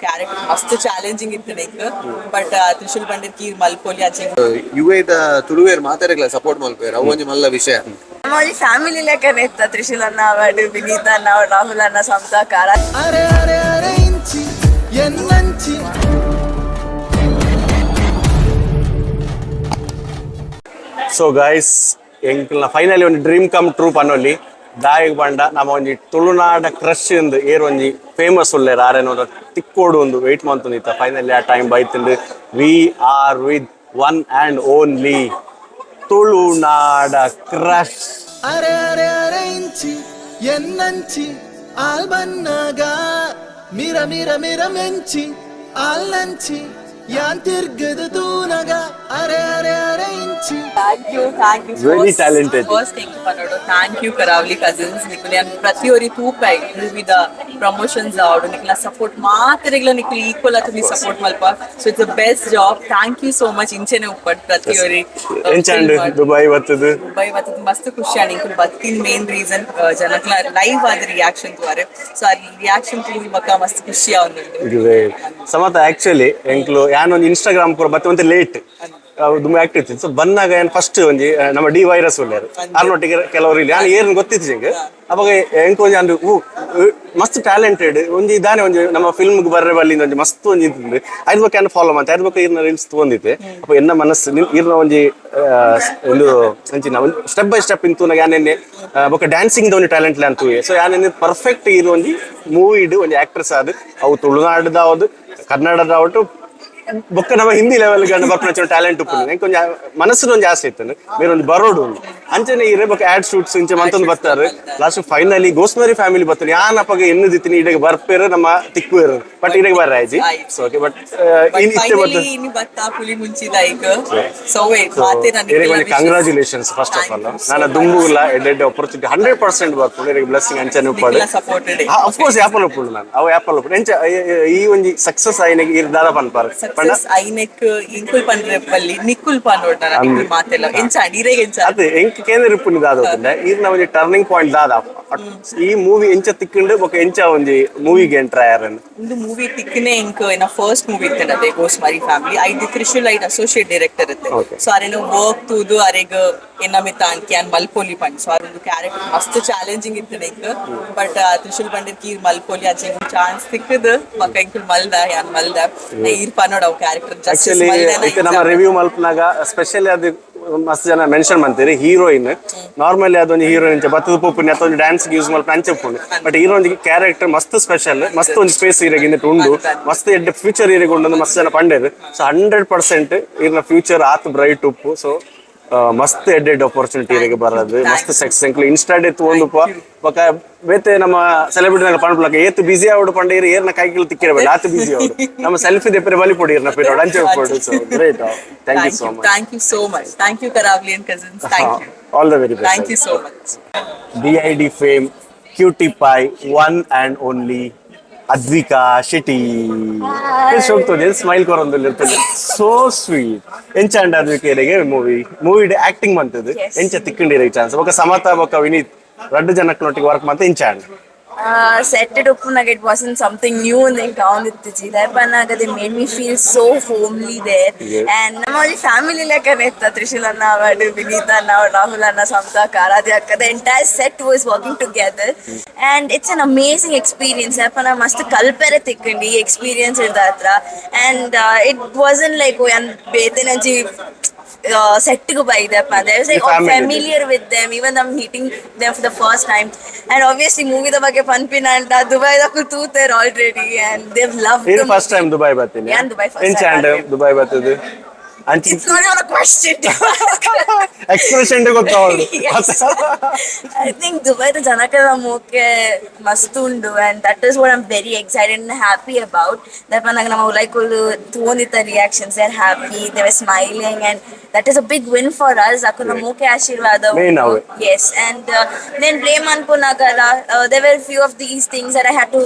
Character ಮಸ್ತ್ challenging ಇತ್ತು like but Trishul ಬಂದಿರ್ಕಿ ಮಲ್ಪೊಲಿ ಆಚೆ ಯುವೈದ ತುಳುವೇರ್ ಮಾತಾಡಲ್ಲ ಸಪೋರ್ಟ್ ಮಲ್ಪೇರ್ ಅವು ಒಂಜಿ ಮಲ್ಲ ವಿಷಯ ನಮ್ಮಲ್ಲಿ ಫ್ಯಾಮಿಲಿ ಲೆಕ್ಕನೇ ಇತ್ತ ತ್ರಿಶೂಲ್ ಅನ್ನ ಅವಾರ್ಡ್ ವಿನೀತ್ ಅನ್ನ ರಾಹುಲ್ ಅನ್ನ ಸಮತಾ ಕಾರ ಸೊ ಗೈಸ್ ಎಂಕ್ಲ ಫೈನಲಿ ಒಂದು ಡ್ರೀಮ್ ಕಮ್ ಟ್ರೂ ಪನ್ನೊಲ್ಲಿ ದಾಯಿಗ್ ಬಂಡ ನಮ್ಮ ಒಂಜಿ ತುಳುನಾಡ ಕ್ರಶ್ ಇಂದು ಏರ್ ಒಂಜಿ ಫೇಮಸ್ ಉಳ್ಳೇರ್ ಆರೇನೋಡ ತಿಕ್ಕೋಡು ಒಂದು ವೆಯ್ಟ್ ಮಂತುನಿತ್ತ ಫೈನಲಿ ಆ ಟೈಮ್ ಬೈತಿಂದು we are with one and only ತುಳುನಾಡ ಕ್ರಶ್ ಅರೆ ಅರೆ ಅರೆ ಇಂಚಿ ಎನ್ನಂಚಿ ಆಲ್ ಬನ್ನಗ ಮಿರ ಮಿರ ಮಿರ ಮೆಂಚಿ ಆಲ್ ನಂಚಿ ಯಾನ್ ತಿರ್ಗದು ತೂನಗ ಅರೆ ಅರೆ ಅರೆ ಇಂಚಿ thank you very talented first thing ಪನ್ನೋಡು ಥ್ಯಾಂಕ್ ಯು Karavalicousins ನಿಕುಲು ಯಾನ್ ಪ್ರತಿಯೊರಿ ತೂಪಾಯಿ ಮೂವಿದ ಪ್ರಮೋಷನ್ಸ್ ಆವಡು ನಿಕುಲ ಸಪೋರ್ಟ್ ಮಾತೆರೆಗ್ಲ ನಿಕುಲು ಈಕ್ವಲ್ ಆತುನಿ ಸಪೋರ್ಟ್ ಮಲ್ಪ so it's the best job thank you so much ಇಂಚೆನೆ ಉಪ್ಪಟ್ ಪ್ರತಿಯೊರಿ ಎಂಚಂಡ್ ದುಬೈ ಬತ್ತದು ಮಸ್ತ್ ಖುಷಿ ಆಗಿ ನಿಕುಲು ಬತ್ತಿನ ಮೇನ್ ರೀಸನ್ ಜನಕ್ಲ ಲೈವ್ ಆದ ರಿಯಾಕ್ಷನ್ ತುವಾರೆ ಸೊ ಆ ರಿಯಾಕ್ಷನ್ ತುಳಿ ಮಕ್ಕ ಮಸ್ತ್ ಖುಷಿ ಆವೊಂದುಂಡು ಸಮತ ಆಕ್ಚುಲಿ ಎಂಕ್ಲು ಯಾನ್ ಒಂದು ಇನ್ಸ್ಟಾಗ್ರಾಮ್ ಪೂರ ಬತ್ತವಂತೆ ಲೇಟ್ ತುಂಬ ಆಕ್ಟಿವ್ ಇತ್ತು ಸೊ ಬಂದಾಗ ಏನು ಫಸ್ಟ್ ಒಂಜಿ ನಮ್ಮ ಡಿ ವೈರಸ್ ಉಳ್ಳೇರು ಅರ್ನೊಟ್ಟಿಗೆ ಕೆಲವರು ಇಲ್ಲಿ ನಾನು ಏನು ಗೊತ್ತಿತ್ತು ಹಿಂಗೆ ಅವಾಗ ಎಂಕ್ ಒಂಜಿ ಅಂದು ಮಸ್ತ್ ಟ್ಯಾಲೆಂಟೆಡ್ ಒಂಜಿ ಇದಾನೆ ಒಂಜಿ ನಮ್ಮ ಫಿಲ್ಮ್ಗೆ ಬರ್ರೆ ಬಲ್ಲಿಂದ ಒಂಜಿ ಮಸ್ತ್ ಒಂಜಿ ಇತ್ತು ಅದ್ರ ಬಗ್ಗೆ ಏನು ಫಾಲೋ ಮಾಡ್ತೆ ಅದ್ರ ಬಗ್ಗೆ ಇರ್ನ ರೀಲ್ಸ್ ತೊಗೊಂಡಿತ್ತೆ ಅಪ್ಪ ಎನ್ನ ಮನಸ್ಸು ಇರ್ನ ಒಂಜಿ ಒಂದು ಅಂಚಿನ ಒಂದು ಸ್ಟೆಪ್ ಬೈ ಸ್ಟೆಪ್ ಇಂತು ಯಾನೆನ್ನೆ ಬೊಕ್ಕ ಡ್ಯಾನ್ಸಿಂಗ್ ಒಂದು ಟ್ಯಾಲೆಂಟ್ ಅಂತು ಸೊ ಯಾನೆನ್ನೆ ಪರ್ಫೆಕ್ಟ್ ಇರೋ ಒಂಜಿ ಮೂವಿಡ್ ಒಂಜಿ ಆಕ್ಟ್ರೆಸ್ ಆದ್ ಅವು ತುಳುನಾಡದ ಹೌದು ಕನ್ನಡದ ಒಟ್ಟು ಬೊಕ್ಕ ನಮ್ಮ ಹಿಂದಿ ಲೆವೆಲ್ ಗಂಡ ಬರ್ಪನ ಟ್ಯಾಲೆಂಟ್ ಉಪ್ಪು ಕೊಂಚ ಮನಸ್ಸಿನ ಒಂದು ಆಸೆ ಇತ್ತು ಬೇರೆ ಒಂದು ಬರೋಡು ಒಂದು ಅಂಚನೆ ಇರೇ ಬೊಕ್ಕ ಆಡ್ ಶೂಟ್ಸ್ ಇಂಚೆ ಮಂತೊಂದು ಬರ್ತಾರೆ ಲಾಸ್ಟ್ ಫೈನಲಿ ಗೋಸ್ಮರಿ ಫ್ಯಾಮಿಲಿ ಬರ್ತಾರೆ ಯಾನಪ್ಪಗೆ ಎನ್ನದಿತ್ತೀನಿ ಇಡೆಗೆ ಬರ್ಪೇರು ನಮ್ಮ ತಿಕ್ಕು ಇರೋದು ಬಟ್ ಇಡೆಗೆ ಬರ್ರೆ ಆಯ್ಜಿ ಸೊ ಓಕೆ ಬಟ್ ಇಷ್ಟೇ ಬತ್ತ ಪುಲಿಮುಂಚಿ ಲೈಕ್ ಸೊ ವೇಟ್ ಮಾತೆ ನನಗೆ ಕಂಗ್ರಾಚುಲೇಷನ್ಸ್ ಫಸ್ಟ್ ಆಫ್ ಆಲ್ ನಾನು ದುಂಬುಲ್ಲ ಎಡ್ಡೆ ಆಪರ್ಚುನಿಟಿ 100% ಬರ್ತೀನಿ ಇಡೆಗೆ ಬ್ಲೆಸ್ಸಿಂಗ್ ಅಂಚನೆ ಉಪ್ಪಡು ಆಫ್ ಕೋರ್ಸ್ ಆಪಲ್ ಉಪ್ಪುಡು ನಾನು ಅವು ಆಪಲ್ ಉಪ್ಪುಡು ಎಂಚ ಈ ಒಂದು ಸಕ್ಸಸ್ ಆಯ್ನೆಗೆ ಇರ್ದಾರ ಪನ್ಪಾರ ಐನೆಕ್ ಇಂಕುಲ್ ಪನ್ರೆ ಬಲ್ಲಿ ನಿಕ್ಕುಲ್ ಪನ್ನೋಟ ನಿಕ್ಕುಲ್ ಮಾತೆಲ್ಲ ಎಂಚ ಇರೆಗೆ ಎಂಚ ಅದೇ ಎಂಕ್ ಕೇಂದ್ರ ಇಪ್ಪುನಿ ದಾದೋದಿಲ್ಲ ಈರ್ನ ಒಂಜಿ ಟರ್ನಿಂಗ್ ಪಾಯಿಂಟ್ ದಾದ ಈ ಮೂವಿ ಎಂಚ ತಿಕ್ಕಂಡು ಬೊಕ ಎಂಚ ಒಂಜಿ ಮೂವಿಗೆ ಎಂಟ್ರ್ ಆಯಾರನ್ ಇಂದು ಮೂವಿ ತಿಕ್ಕನೆ ಎಂಕ್ ಇನ ಫಸ್ಟ್ ಮೂವಿ ಇತ್ತನದೆ ಗೋಸ್ಮರಿ ಫ್ಯಾಮಿಲಿ ಐದು ತ್ರಿಶೂಲ್ ಐಟ್ ಅಸೋಸಿಯೇಟ್ ಡೈರೆಕ್ಟರ್ ಇತ್ತೆ ಸೊ ಅರೆನು ವರ್ಕ್ ತೂದು ಅರೆಗ ಎನ್ನಮಿತ ಅಂಕ್ಯಾನ್ ಮಲ್ಪೊಲಿ ಪಂಡ್ ಸೊ ಅದೊಂದು ಕ್ಯಾರೆಕ್ಟರ್ ಮಸ್ತ್ ಚಾಲೆಂಜಿಂಗ್ ಇತ್ತು ಎಂಕ್ ಬಟ್ ತ್ರಿಶೂಲ್ ಬಂದಿರ್ಕಿ ಮಲ್ಪೊಲಿ ಆಚೆ ಚಾನ್ಸ್ ಸಿಕ್ಕದು ಬೊಕ ಎಂಕುಲ್ ಮಲ್ದ ಯಾನ್ ಮಲ್ದ ಈರ್ ಪನ್ನೋಡ ಅವು ಕ್ಯಾರೆಕ್ಟರ್ ಆಕ್ಚುಲಿ ಇದು ನಮ್ಮ ರಿವ್ಯೂ ಮಲ್ಪನಾಗ ಸ್ಪೆಷಲಿ ಅದು ಮಸ್ತ್ ಜನ ಮೆನ್ಷನ್ ಮಾಡ್ತೀರಿ ಹೀರೋಯಿನ್ ನಾರ್ಮಲಿ ಅದೊಂದು ಹೀರೋಯಿನ್ ಬತ್ತದ ಪೂಪುನಿ ಅಥವಾ ಒಂದು ಡ್ಯಾನ್ಸ್ ಯೂಸ್ ಮಲ್ಪ ಅಂಚೆಪ್ಪುಂಡು ಬಟ್ ಹೀರೋನ್ ಕ್ಯಾರೆಕ್ಟರ್ ಮಸ್ತ್ ಸ್ಪೆಷಲ್ ಮಸ್ತ್ ಒಂದು ಸ್ಪೇಸ್ ಹೀರೋಗಿಂದ ಉಂಡು ಮಸ್ತ್ ಎಡ್ಡೆ ಫ್ಯೂಚರ್ ಹೀರೋಗೆ ಉಂಡು ಮಸ್ತ್ ಜನ ಪಂಡೇರು ಸೊ 100% ಇರ್ನ ಫ್ಯೂಚರ್ ಆತ್ ಬ್ರೈಟ್ ಉಪ್ಪು ಸೊ ಮಸ್ತ್ ಎಡ್ಡೆಡ್ ಆಪರ್ಚುನಿಟಿ ಇರಿಗೆ ಬರೋದು ಮಸ್ತ್ ಸಕ್ಸಸ್ ಇನ್ಸ್ಟಾಡ್ ಎತ್ತು ಒಂದು ಪಕ್ಕ ಬೇತೆ ನಮ್ಮ ಸೆಲೆಬ್ರಿಟಿ ಪಂಡ್ಲಕ ಏತ್ ಬಿಸಿ ಆವಡು ಪಂಡೇರಿ ಏರ್ನ ಕೈಗಳು ತಿಕ್ಕಿರಬೇಡ ಆತ ಬಿಸಿ ಆವಡು ನಮ್ಮ ಸೆಲ್ಫಿ ದೆಪ್ಪರೆ ಬಲಿ ಪೊಡಿ ಇರ್ನ ಪಿರೋಡ್ ಅಂಚೆ ಪೊಡು so great thank you so much thank you Karavalicousins thank you all the very best thank you so much DID fame cutie pie one and only Advika Shetty ಹೋಗ್ತದೆ ಸ್ಮೈಲ್ ಕೊರೊಂದಲ್ಲಿ ಇರ್ತದೆ ಸೋ ಸ್ವೀಟ್ ಎಂಚ ಅದ್ವಿಕೆಗೆ ಮೂವಿ ಆಕ್ಟಿಂಗ್ ಬಂತದ್ದು ಎಂಚ ತಿಕ್ಕಂಡಿರ chance ಬೊಕ್ಕ ಸಮತಾ ಬೊಕ್ಕ Vineet ರಡ್ಡು ಜನಕ್ನೊಟ್ಟಿಗೆ work ಮಾಡ್ತಾ ಇಂಚಾಂಡ್ set it up like it wasn't something new in the town with the they made me feel so homely there and our family like Trishul anna Vineeth anna Rahul anna Samata Karavali the entire set was working together and it's an amazing experience apana mast kalpere tikkandi experience idatra and it wasn't like betenaji set to buy them. I was like familiar with them, even I'm meeting them for the first time. And obviously, movie the bage fun pin and Dubai da kutu there already, and they've loved the first time Dubai batin. Yeah, Dubai first time. Dubai batid. It's not even a question. Expression de gottavadu. I think Dubai the janakara moke mastundu, and that is what I'm very excited and happy about. That panaga nama ulaikulu thonita reactions, they're happy, they were smiling, and that is a big win for us. Akuna moke ashirvada. Yes, and then blame anpunagala. There were few of these things that I had to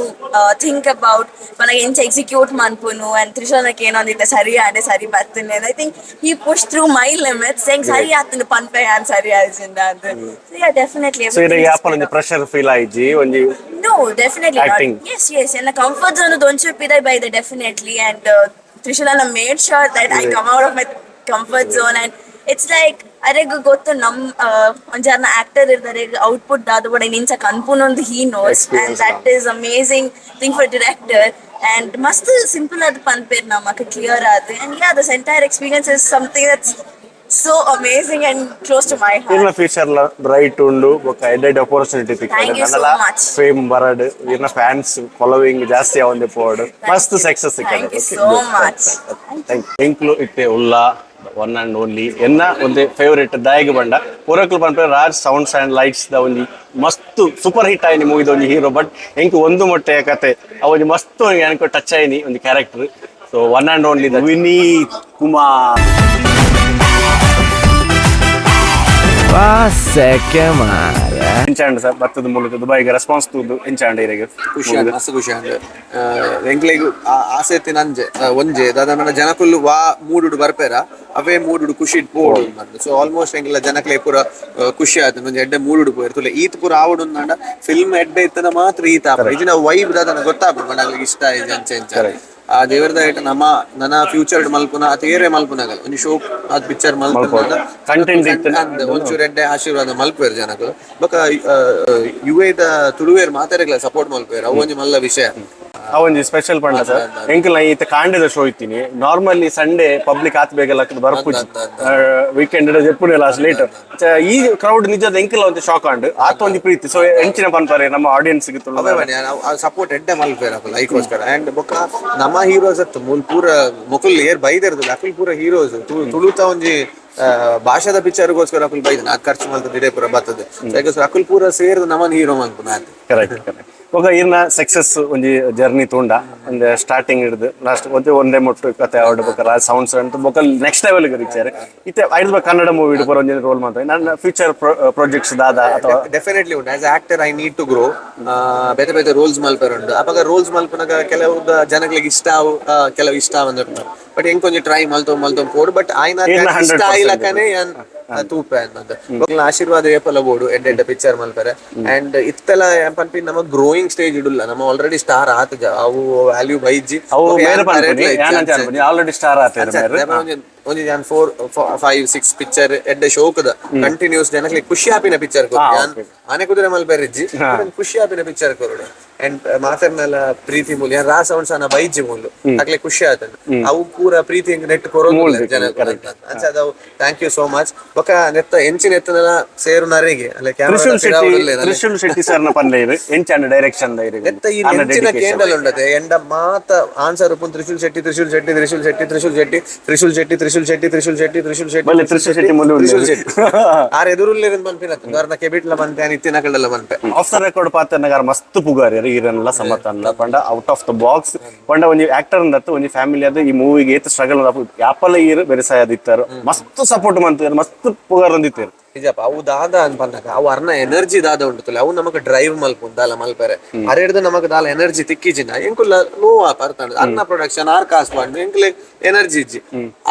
think about. Panaga inch execute manpunu, and Trishul nakeno andite sari ande sari battune. I think think he pushed through my limits, saying "Sari aatunu panpe and sari ajinda." So yeah, definitely. So Everything you is have a pressure feel aiji onji no, definitely acting. not. Yes. In the comfort zone, don't you pidai by the definitely. And Trishulana made sure that I come out of my comfort zone. And it's like, ಅರೆಗ ಗೊತ್ತು ಒಂದ್ ಜನ actor ಇರ್ತಾರೆ output ದಾದ ಬಡ ನಿಂಚ ಕನ್ಪುನೊಂದು he knows, and that is amazing thing for director. And must simple ad panpir namaka clear ad, and yeah, this entire experience is something that's so amazing and close to my heart. In future la bright undu boka edit opportunity Thank you so much. fame baradu irna fans following ಜಾಸ್ತಿ ಆವಂದೆ ಪೋಡು ಮಸ್ತ್ success ಸಿಕ್ಕದೆ. Thank you so much. Thank you. Inclu itte ulla one and only enna onde favorite daigi banda oracle panpe Raj sounds and lights da ondi ಮಸ್ತ್ super hit ಆಯ್ನಿ ಮೂವಿದ ಒಂದು hero. But ಎಂಕ್ ಒಂದು ಮೊಟ್ಟೆ ಕತೆ ಅವನು ಮಸ್ತ್ ನನಗೆ ಟಚ್ ಆಯ್ನಿ ಒಂದು character. So one and only Vineeth Kumar ಎಂಚಾಂಡ್ ಸರ್ ಬತ್ತದ ಮೂಲಕ ದುಬೈಗೆ ರೆಸ್ಪಾನ್ಸ್ ತೂದು ಎಂಚಾಂಡ್ ಇರಿಗೆ ಖುಷಿ ಮಸ್ತ್ ಖುಷಿ ಅಂಡ್ ಎಂಕ್ಲೆಗ್ ಆಸೆ ಎತ್ತಿನ ಅಂಜೆ ಒಂಜೆ ದಾದ ಜನಕುಲ್ಲು ವಾ ಮೂಡುಡು ಬರ್ಪೇರ ಅವೇ ಮೂಡುಡು ಖುಷಿ ಪೋಡು ಬಂದು. ಸೊ ಆಲ್ಮೋಸ್ಟ್ ಎಂಕ್ಲ ಜನಕ್ಲೆ ಪೂರ ಖುಷಿ ಆಯ್ತು ಒಂಜಿ ಎಡ್ಡೆ ಮೂಡುಡು ಪೋಯಿರ್ ತುಲೆ ಈತ್ ಪೂರ ಆವಡು ಅಂಡ ಫಿಲ್ಮ್ ಎಡ್ಡೆ ಇತ್ತನ ಮಾತ್ರ ಈತ ಇಜಿನ ವೈಬ್ ದಾದ ಗೊತ್ತಾಗ್ಬೇಕು ಮನಗಳಿಗೆ ಇಷ್ಟ ಇದೆ ಅಂಚೆ ಅಂಚೆ ಆ ದೇವರದ ಐಟ ನಮ್ಮ ನನ್ನ ಫ್ಯೂಚರ್ ಮಲ್ಪುನ ಅತೇರೆ ಮಲ್ಪುನಾಗ ಒಂದು ಶೋ ಅದ್ ಪಿಕ್ಚರ್ ಮಲ್ಪುನ ಕಂಟೆಂಟ್ ಒಂಚೂರು ಎಡ್ಡೆ ಆಶೀರ್ವಾದ ಮಲ್ಪೇರ್ ಜನಗಳು ಬೊಕ ಯುವೇದ ತುಳುವೇರ್ ಮಾತಾಡಕ್ಲ ಸಪೋರ್ಟ್ ಮಲ್ಪೇರ್ ಅವು ಒಂಜಿ ಮಲ್ಲ ವಿಷಯ ಅವೊಂದು ಸ್ಪೆಷಲ್ ಪಂಡ ಸರ್ ಎಂಕಲ್ ಈತ ಕಾಂಡೆದ ಶೋ ಇತ್ತೀನಿ ನಾರ್ಮಲಿ ಸಂಡೇ ಪಬ್ಲಿಕ್ ಆತ್ ಬೇಗಲ್ಲ ಬರ್ಪುಜಿ ವೀಕೆಂಡ್ ಎప్పుడు ಲಾಸ್ಟ್ ಲೇಟ್ ಈ ಕ್ರೌಡ್ ನಿಜದ ಎಂಕಲ್ ಒಂದು ಶಾಕ್ ಆಂಡ್ ಆತ ಒಂದು ಪ್ರೀತಿ. ಸೊ ಎಂಚಿನ ಪಂತಾರೆ ನಮ್ಮ ಆಡಿಯನ್ಸ್ ಗೆ ಸಪೋರ್ಟ್ ಎಡ್ಡೆ ಮಲ್ಪೇರ್ ಅಕಲ್ ಲೈಕೋಸ್ಕರ ಅಂಡ್ ಬೊಕ ನಮ್ಮ ಹೀರೋಸ್ ಅತ್ತು ಮೂಲ್ ಪೂರ ಮುಕುಲ್ ಏರ್ ಬೈದಿರ್ದು ಅಕಲ್ ಪೂರ ಹೀರೋಸ್ ತುಳುತ ಒಂಜಿ ಭಾಷಾದ ಪಿಕ್ಚರ್ಗೋಸ್ಕರ ಅಕಲ್ ಬೈದ ನಾಕ್ ಖರ್ಚು ಮಲ್ತದ ಇಡೇ ಪೂರ ಬರ್ತದೆ. ಅಕಲ್ ಪೂರ ಸೇರ್ದು ನಮ್ಮನ್ ಹೀರೋ ಮಲ್ಪುನ ಕರೆಕ್ಟ್ ಒಗ ಇರ್ನ ಸಕ್ಸಸ್ ಒಂಜಿ ಜರ್ನಿ ತೂಂಡ ಒಂದು ಸ್ಟಾರ್ಟಿಂಗ್ ಹಿಡಿದು ಲಾಸ್ಟ್ ಒಂದೇ ಮೊಟ್ಟು ಕತೆ ಆಡ್ಬೇಕಾರ ಸೌಂಡ್ಸ್ ಅಂತ ಬೊಕ ನೆಕ್ಸ್ಟ್ ಲೆವೆಲ್ಗೆ ರೀಚಾರೆ ಇತ್ತೆ ಐದು ಕನ್ನಡ ಮೂವಿ ಪೂರ ಒಂಜಿ ರೋಲ್ ಮಾಡ್ತಾರೆ. ನನ್ನ ಫ್ಯೂಚರ್ ಪ್ರಾಜೆಕ್ಟ್ಸ್ ದಾದ ಅಥವಾ ಡೆಫಿನೆಟ್ಲಿ ಉಂಟು. As actor I need to grow. ಬೇತೆ ಬೇತೆ ರೋಲ್ಸ್ ಮಲ್ಪೇರ್ ಉಂಟು ಅವಾಗ ರೋಲ್ಸ್ ಮಲ್ಪನಾಗ ಕೆಲವು ಜನಗಳಿಗೆ ಇಷ್ಟ ಕೆಲವು ಇಷ್ಟ ಬಂದಿರ್ತಾರೆ. ಬಟ್ ಹೆಂಗ್ ಕೊಂಚ ಟ್ರೈ ಮಲ್ತೊ ಪೋಡು ಬಟ್ ಆಯ್ನ ಇಷ್ಟ ಆಯ್ಲಕನೆ ತೂಪ ಅನ್ನೋದು ಆಶೀರ್ವಾದ ಏಪಲ ಬೋಡು ಎಡ್ಡೆ ಪಿಕ್ಚರ್ ಮಲ್ಪರೆ. ಅಂಡ್ ಇತ್ತೆಲ್ಲ ಪನ್ಪಿ ನಮ್ಮ ಗ್ರೋಯಿಂಗ್ ಸ್ಟೇಜ್ ಇಡುಲ್ಲ ನಮ್ಮ ಆಲ್ರೆಡಿ ಸ್ಟಾರ್ ಆತ ಅವು ವ್ಯಾಲ್ಯೂ ಬೈಜಿ ಆಲ್ರೆಡಿ ಸ್ಟಾರ್ ಆತ ಒಂಜಿ 4-5-6 ಪಿಕ್ಚರ್ ಎಡ್ಡೆ ಶೋಕದ ಕಂಟಿನ್ಯೂಸ್ ಜನಕ್ಕೆ ಖುಷಿ ಆಪಿನ ಪಿಕ್ಚರ್ ಆನೆ ಕುದುರೆ ಮಲ್ಪೆರಿಜ್ಜಿ ಖುಷಿ ಆಪಿನ ಪಿಕ್ಚರ್ ಕೊರೋಡು. ಅಂಡ್ ಮಾತರ್ನೆಲ್ಲ ಪ್ರೀತಿ ಮೂಲ ರಾ ಸೌಂಡ್ಸ್ ಅನ್ನ ಬೈಜಿ ಮೂಲು ಅಕ್ಲೆ ಖುಷಿ ಆತಂಡ ಅವು ಪೂರ ಪ್ರೀತಿ ನೆಟ್ ಕೊರೋದು ಜನ ಅವು. ಥ್ಯಾಂಕ್ ಯು ಸೋ ಮಚ್ ಬೊಕ ನೆತ್ತ ಎಂಚಿನ ಎತ್ತನೆಲ್ಲ ಸೇರು ನರೆಗೆ ಅಲ್ಲ ತ್ರಿಶೂಲ್ ಶೆಟ್ಟಿ ಸರ್ನ ಪಂದೆ ಎಂಚಾಂಡ್ ಡೈರೆಕ್ಷನ್ ನೆತ್ತ ಈ ಎಂಚಿನ ಕೇಂಡಲ್ ಉಂಡತೆ ಎಂಡ ಮಾತ ಆನ್ಸರ್ ಉಪ್ಪು ತ್ರಿಶೂಲ್ ಶೆಟ್ಟಿ ತ್ರಿಶೂಲ್ ಶೆಟ್ಟಿ ತ್ರಿಶೂಲ್ ಶೆಟ್ಟಿ ತ್ರಿಶೂಲ್ ಶೆಟ್ಟಿ ತ್ರಿಶೂಲ್ ಶೆಟ್ಟಿ ತ್ರಿಶೂಲ್ ಶೆಟ್ಟಿ ತ್ರಿಶೂಲ್ ಶೆಟ್ಟಿ ತ್ರಿಶೂಲ್ ಶೆಟ್ಟಿ ತ್ರಿಶೂಲ್ ಶೆಟ್ಟಿ ತ್ರಿಶೂಲ್ ಶೆಟ್ಟಿ ಆರ್ ಎದುರುಲ್ಲ ಬಂಪಿನತ್ತು ಗರ್ನ ಕೆಬಿಟ್ಲ ಬಂತೆ ಇತ್ತಿನ ಕಡೆಲ್ಲ ಬಂಪೆ ಆಫ್ ದ ರೆಕಾರ್ಡ್ ಪಾತನಗಾರ ಮಸ್ತ್ ಪುಗಾರಿ ಈರನ್ಲ ಸಮತನ್ನ ಪಂಡ ಔಟ್ ಆಫ್ ದ ಬಾಕ್ಸ್ ಪಂಡ ಒಂಜಿ ಆಕ್ಟರ್ ಅಂದತ್ತು ಒಂಜಿ ಫ್ಯಾಮಿಲಿ ಅದು ಈ ಮೂವಿಗೆ ಏತ್ ಸ್ಟ್ರಗಲ್ ಯಾಪಲ ಈರು ಬೆರೆಸಾಯದಿತ್ತಾರು ಮಸ್ತ್ ಸಪೋರ್ಟ್ ಮಂತಿದ್ರು ಮಸ್ತ್ ಪುಗಾರ್ ಅಂದಿತ್ತೇರು ನಿಜಪ್ಪ ಅವು ದಾದ ಅನ್ಪಂದಾಗ ಅವು ಅರ್ನ ಎನರ್ಜಿ ದಾದ ಉಂಟುತ್ತಲ್ಲ ಅವು ನಮಕ್ ಡ್ರೈವ್ ಮಲ್ಪುಂಡು ದಾಲ ಮಲ್ಪರೆ ಅರೆಡ್ದು ನಮಕ್ ದಾಲ ಎನರ್ಜಿ ತಿಕ್ಕಿಜಿನ ಎಂಕುಲ್ಲ ನೋವಾ ಪರ್ತಾಂಡ್ ಅರ್ನ ಪ್ರೊಡಕ್ಷನ್ ಆರ್ ಕಾಸ್ ಪಾಂಡ್ ಎಂಕ್ಲೆ ಎನರ್ಜಿ ಇಜ್ಜಿ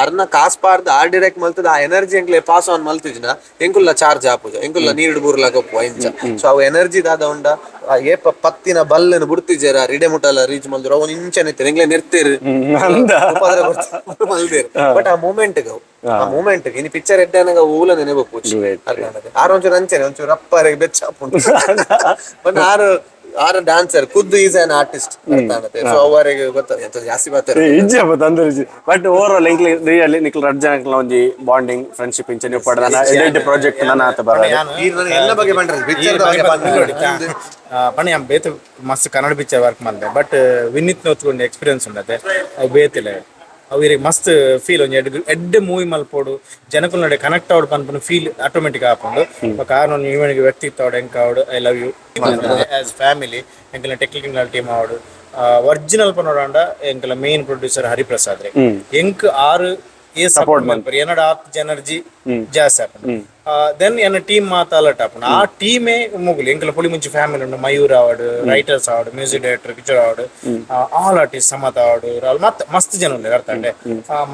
ಅರ್ನ ಕಾಸ್ ಪಾರ್ದು ಆರ್ ಡೈರೆಕ್ಟ್ ಮಲ್ತದ ಆ ಎನರ್ಜಿ ಎಂಕ್ಲೆ ಪಾಸ್ ಆನ್ ಮಲ್ತಿಜಿನ ಎಂಕುಲ್ಲ ಚಾರ್ಜ್ ಆಪುಜ ಎಂಕುಲ್ಲ ನೀರು ಬೂರ್ಲಾಗಪ್ಪು ಇಂಚ. ಸೊ ಅವು ಎನರ್ಜಿ ದಾದ ಉಂಡ ಏಪ ಪತ್ತಿನ ಬಲ್ಲನ್ನು ಬುಡ್ತಿಜೇರ ರಿಡೆ ಮುಟ್ಟಲ್ಲ ರೀಚ್ ಮಲ್ದಿರು ಅವನು ಇಂಚನಿತ್ತೀರಿ ಎಂಗ್ಲೆ ನಿರ್ತೀರಿ ಮಲ್ದಿರು ಬಟ್ ಆ ಮೂಮೆಂಟ್ ಆ ಮೂಮೆಂಟ್ ಇನ್ನು ಪಿಕ್ಚರ್ ಎಡ್ಡಾನಾಗ ಊಲ ನೆನೆಬೇಕು ಆರು ಒಂಚೂರು ಅಂಚನೆ ಒಂಚೂರು ಅಪ್ಪರಿಗೆ ಬೆಚ್ಚ ಬಟ್ ಆರು ಡಾನ್ಸರ್ ಖುದ್ದು ಈಸ್ ಆನ್ ಆರ್ಟಿಸ್ಟ್ ಸೊ ಅವರಿಗೆ ಗೊತ್ತಾಗ ಜಾಸ್ತಿ ಬರ್ತಾರೆ ಬಟ್ ಓವರ್ ಆಲ್ ಎಂಕ್ಲೆ ರಿಯಲಿ ನಿಕ್ಲ ರಡ್ ಜನಕ್ಲ ಒಂಜಿ ಬಾಂಡಿಂಗ್ ಫ್ರೆಂಡ್ಶಿಪ್ ಇಂಚ ನೀವು ಪಡೆದ ಎಡೆಂಟ್ ಪ್ರಾಜೆಕ್ಟ್ ನನ್ನ ಆತ ಬರ ಎಲ್ಲ ಬಗ್ಗೆ ಬಂದ್ರೆ ಪಿಕ್ಚರ್ ಪಣಿ ಬೇತ ಮಸ್ತ್ ಕನ್ನಡ ಪಿಕ್ಚರ್ ವರ್ಕ್ ಮಾಡಿದೆ ಬಟ್ ವಿನೀತ್ ನೋತ್ಕೊಂಡು ಎಕ್ಸ್ಪೀರಿಯನ್ಸ್ ಉಂಡತೆ ಅವು ಬೇತಿಲ್ಲ ಅವರಿಗೆ ಮಸ್ತ್ ಫೀಲ್ ಒಂಜಿ ಎಡ್ಡೆ ಮೂವಿ ಮಲ್ಪೋಡು ಜನಕ್ಕೂ ನಡೆ ಕನೆಕ್ಟ್ ಆವಡು ಪನ್ಪುನ ಫೀಲ್ ಆಟೋಮೆಟಿಕ್ ಆಪುಂಡು ಕಾರಣ ಇವನಿಗೆ ವ್ಯಕ್ತಿತ್ವ ಆವಡು ಎಂಕ್ ಆವಡು I love you as family ಎಂಕಲ್ನ ಟೆಕ್ನಿಕಲ್ ಟೀಮ್ ಆವಡು ಒರಿಜಿನಲ್ ಪನೋಡಾಂಡ ಎಂಕಲ ಮೇನ್ ಪ್ರೊಡ್ಯೂಸರ್ ಹರಿಪ್ರಸಾದ್ ರೇ ಎಂಕ್ ಆರು ಸಪೋರ್ಟ್ ಮಲ್ಪರು ಏನಡ ಆಪ್ ಜನರ್ಜಿ ಜಾಸ್ತಿ ಆಪುಂಡು ದೆನ್ ಎನ್ನ ಟೀಮ್ ಮಾತಾಲಟ ಆ ಟೀಮೇ ಮುಗುಲಿ ಎಂಕಲ ಪುಲಿಮುಂಚಿ ಫ್ಯಾಮಿಲಿ ಉಂಡು ಮಯೂರ್ ಆವಡ್ ರೈಟರ್ಸ್ ಆವಡ್ ಮ್ಯೂಸಿಕ್ ಡೈರೆಕ್ಟರ್ ಕಿಚರ್ ಆವಡ್ ಆಲ್ ಆರ್ಟಿಸ್ಟ್ ಸಮತ ಆವಡ್ ಮತ್ತೆ ಮಸ್ತ್ ಜನ ಉಂಡೆ ಅರ್ಥಂಡೆ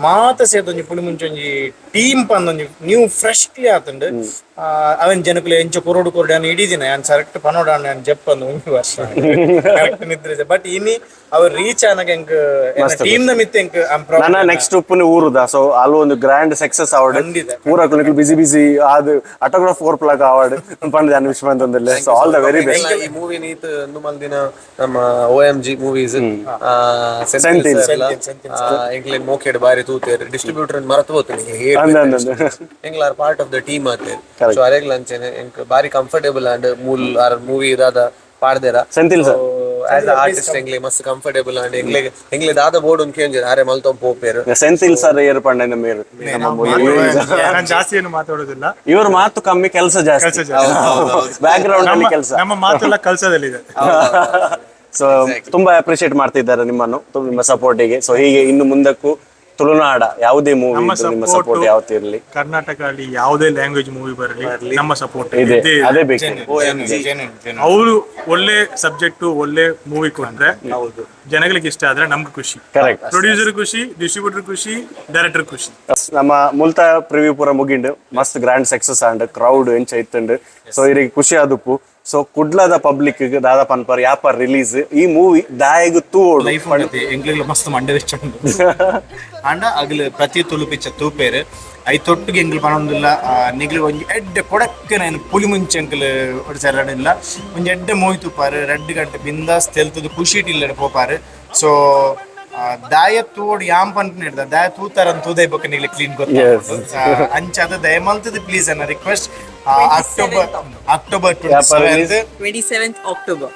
ಮಾತ ಸೇತ ಒಂಜಿ ಪುಲಿಮುಂಚಿ ಒಂಜಿ ಟೀಮ್ ಪಂದ್ ನ್ಯೂ ಫ್ರೆಶ್ಲಿ ಆತುಂಡು ಅವನ್ ಜನಕುಲು ಎಂಚ ಕೊರೋಡು ಕೊರಡು ಇಡೀ ದಿನ ನಾನು ಸರೆಕ್ಟ್ ಪನೋಡ ಜಪ್ಪಂದು ಒಂದು ವರ್ಷ ಕರೆಕ್ಟ್ ನಿದ್ರೆ ಬಟ್ ಇನಿ ಅವ್ರು ರೀಚ್ ಆನಾಗ ಎಂಕ್ ಟೀಮ್ ನ ಮಿತ್ತೆ ಎಂಕ್ ನನ್ನ ನೆಕ್ಸ್ಟ್ ಉಪ್ಪುನ ಊರುದ ಸೊ ಅಲ್ಲಿ ಒಂದು ಗ್ರ್ಯಾಂಡ್ ಸಕ್ಸಸ್ ಆವಡ್ ಪೂರ ಕುಲಿಕಲ್ ಬಿಸಿ ಬಿಸಿ ಅದು ಆಟೋಗ್ರಾಫ್ ಫೋರ್ ಪ್ಲಾಗ್ ಅವಾರ್ಡ್ ಪಂಡ ಅನ್ವಿಷ್ಮಂತ್ ಒಂದಿಲ್ಲ so all the very best ಈ ಮೂವಿ ನೀತ್ ನುಮಲ್ ದಿನ ನಮ್ಮ OMG ಮೂವೀಸ್ ಎಂಕ್ಲೆನ್ ಮೋಕೆಡ್ ಬಾರಿ ತೂತೇರ್ ಡಿಸ್ಟ್ರಿಬ್ಯೂಟರ್ ಮರತು ಹೋಗ್ತೀನಿ ಎಂಗ್ಲಾರ್ ಪಾರ್ಟ್ ಆಫ್ ದ ಟೀಮ್ ಆತೇರ್ ಸೊ ಅರೆಗ್ ಲಂಚನೆ ಎಂಕ್ ಬಾರಿ ಕಂಫರ್ಟೇಬಲ್ ಅಂಡ್ ಮೂವಿ ಇದಾದ ಪಾಡ್ದೇರ Senthil sir as a artist ಎಂಗ್ಲೆ ಮಸ್ತ್ ಕಂಫರ್ಟೇಬಲ್ ಅಂಡ್ ಎಂಗ್ಲೆ ದಾದ ಬೋರ್ಡ್ ಒಂದು ಕೇಂಜರ್ ಆರೆ ಮಲ್ತೊಂದು ಪೋಪೇರು ಸೆಂತಿಲ್ ಸರ್ ಏರ್ ಪಂಡ ಮೇರು ನಾನು ಜಾಸ್ತಿ ಏನು ಮಾತಾಡೋದಿಲ್ಲ, ಇವ್ರ ಮಾತು ಕಮ್ಮಿ ಕೆಲಸ ಜಾಸ್ತಿ ಬ್ಯಾಕ್ ಗ್ರೌಂಡ್ ಅಲ್ಲಿ ಕೆಲಸ ನಮ್ಮ ಮಾತೆಲ್ಲ ಕೆಲಸದಲ್ಲಿದೆ. ಸೊ ತುಂಬಾ ಅಪ್ರಿಶಿಯೇಟ್ ಮಾಡ್ತಿದ್ದಾರೆ ನಿಮ್ಮನ್ನು, ನಿಮ್ಮ ಸಪೋರ್ಟಿಗೆ. ಸೊ ಹೀಗೆ ಇನ್ನು ಮುಂದಕ್ಕೂ ತುಳುನಾಡ ಯಾವುದೇ ಮೂವಿ ನಿಮ್ಮ ಸಪೋರ್ಟ್ ಯಾವತ್ತೂ ಇರಲಿ. ಕರ್ನಾಟಕದಲ್ಲಿ ಯಾವುದೇ ಲ್ಯಾಂಗ್ವೇಜ್ ಮೂವಿ ಬರಲಿ ನಮ್ಮ ಸಪೋರ್ಟ್ ಇದೆ, ಅದೇ ಬೇಕು. ಅವರು ಒಳ್ಳೆ ಸಬ್ಜೆಕ್ಟ್ ಒಳ್ಳೆ ಮೂವಿ ಕೊಟ್ರೆ ಜನಗಳಿಗೆ ಇಷ್ಟ ಆದ್ರೆ ನಮ್ಗೆ ಖುಷಿ. ಕರೆಕ್ಟ್. ಪ್ರೊಡ್ಯೂಸರ್ ಖುಷಿ, ಡಿಸ್ಟ್ರಿಬ್ಯೂಟರ್ ಖುಷಿ, ಡೈರೆಕ್ಟರ್ ಖುಷಿ. ನಮ್ಮ ಮುಲ್ತಾ ಪ್ರಿವ್ಯೂ ಪೂರ ಮುಗಿಂಡು ಮಸ್ತ್ ಗ್ರ್ಯಾಂಡ್ ಸಕ್ಸಸ್ ಆಂಡ್ ಕ್ರೌಡ್ ಎಂಚ ಇತ್ತಂಡು. ಸೊ ಇರಿಗೆ ಖುಷಿ ಆದುಪ್ಪು. ಸೊ ಕುಡ್ಲದ ಪಬ್ಲಿಕ್ ದಾದ ಪನ್ಪರ್ ಯಾಪರ್ ರಿಲೀಸ್ ಈ ಮೂವಿ ದಾಯಗು ತೂಡು ಲೈಫ್ ಎಂಗ್ಲೆಗ್ಲ ಮಸ್ತ್ ಮಂಡೆ ವೆಚ್ಚುಂಡು ಅಂಡ ಅಗ್ಲು ಪ್ರತಿ ತುಳು ಪಿಚ್ಚ ತೂಪೇರು ಐ ತೊಟ್ಟಿಗೆ ಎಂಗ್ಲು ಪನೊಂದುಲ್ಲ ನಿಗ್ಲು ಒಂಜಿ ಎಡ್ಡೆ ಕೊಡಕ್ಕೆ ನಾನು ಪುಲಿಮುಂಚಿ ಎಂಕ್ಲು ಒಡಿಸರಡಿಲ್ಲ ಒಂಜಿ ಎಡ್ಡೆ ಮೂವಿ ತೂಪಾರು 2 ಗಂಟೆ ಬಿಂದಾಸ್ ತೆಲ್ತದು ಖುಷಿ ಇಲ್ಲಡೆ ಪೋಪಾರು. ಸೊ ದಾಯ ತೂಡ್ ಯಾಮ್ ಪಂಟ್ ದಾಯ ತೂತಾರ ತೂದೈ ಬೊಕ್ಕ ನಿಗ್ಲಿ ಕ್ಲೀನ್ ಗೊತ್ತ ಅಂಚಾದ ದಯ ಮಲ್ತದ ಪ್ಲೀಸ್ ಅನ್ನ request. October 27th October.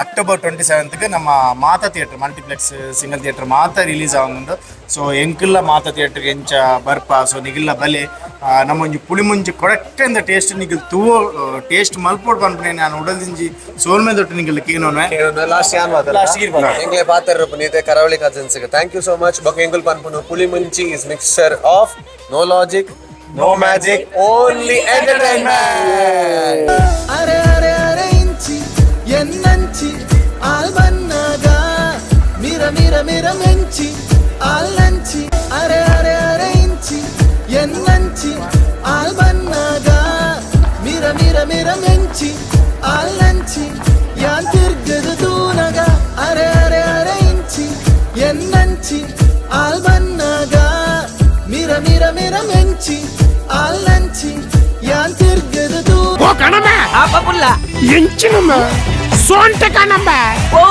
October 27ಗೆ ನಮ್ಮ ಮಾತಾ ಥಿಯೇಟರ್ ಮಲ್ಟಿಪ್ಲೆಕ್ಸ್ ಸಿಂಗಲ್ ಥಿಯೇಟರ್ ಮಾತಾ ರಿಲೀಸ್ ಆಗುಂಡು. ಸೊ ಎಂಕಲ್ಲ ಮಾತಾ ಥಿಯೇಟರ್ಗೆ ಎಂಚ ಬರ್ಪ. ಸೊ ನಿಗಿಲ್ಲ ಬಲೆ ನಮ್ಮ ಒಂಜಿ ಪುಳಿಮುಂಚಿ ಕೊಡಕ್ಕೆಂದ ಟೇಸ್ಟ್ ನಿಗಿಲ್ ತೂವ ಟೇಸ್ಟ್ ಮಲ್ಪೋಡ್ ಪನ್ಪನೆ ನಾನು ಉಡಲ್ದಿಂಜಿ ಸೋಲ್ಮೆ ದೊಟ್ಟು ನಿಗಿಲ್ಲ ಕೇನೋನೆ ಲಾಸ್ಟ್ ಯಾನ್ ಎಂಗ್ಲೆ ಪಾತ್ರ ನೀತೆ ಕರಾವಳಿ ಕಸಿನ್ಸ್ ಗೆ ಥ್ಯಾಂಕ್ ಯು ಸೋ ಮಚ್. ಬೊಕ ಎಂಗುಲ್ ಪನ್ಪುನು Pulimunchi is mixture of no logic, no magic, only entertainment. ಅರೆ ಅರೆ ಅರೆ ಇಂಚಿ ಎನ್ನಂಚಿ ಆಲ್ಬನ್ನಗ ಮಿರ ಮಿರ ಮಿರ ಮೆಂಚಿ ಆಲ್ನಂಚಿ. ಅರೆ ಅರೆ ಅರೆ ಇಂಚಿ ಎನ್ನಂಚಿ ಆಲ್ಬನ್ನಗ ಮಿರ ಮಿರ ಮಿರ ಮೆಂಚಿ ಆಲ್ನಂಚಿ ಯಾನ್ ತಿರ್ಗದು ತೂನಗ. ಅರೆ ಅರೆ ಅರೆ ಇಂಚಿ ಎನ್ನಂಚಿ ಆಲ್ಬನ್ನಗ ಮಿರ ಮಿರ ಮಿರ ಮೆಂಚಿ ಆಲ್ನಂಚಿ ಯಾನ್ ತಿರ್ಗದು ತೂ. ఓ కనమ్మ ఆ పప్పుల్ల ఎంచినమ్మ సోంట కనమ్మ ఓ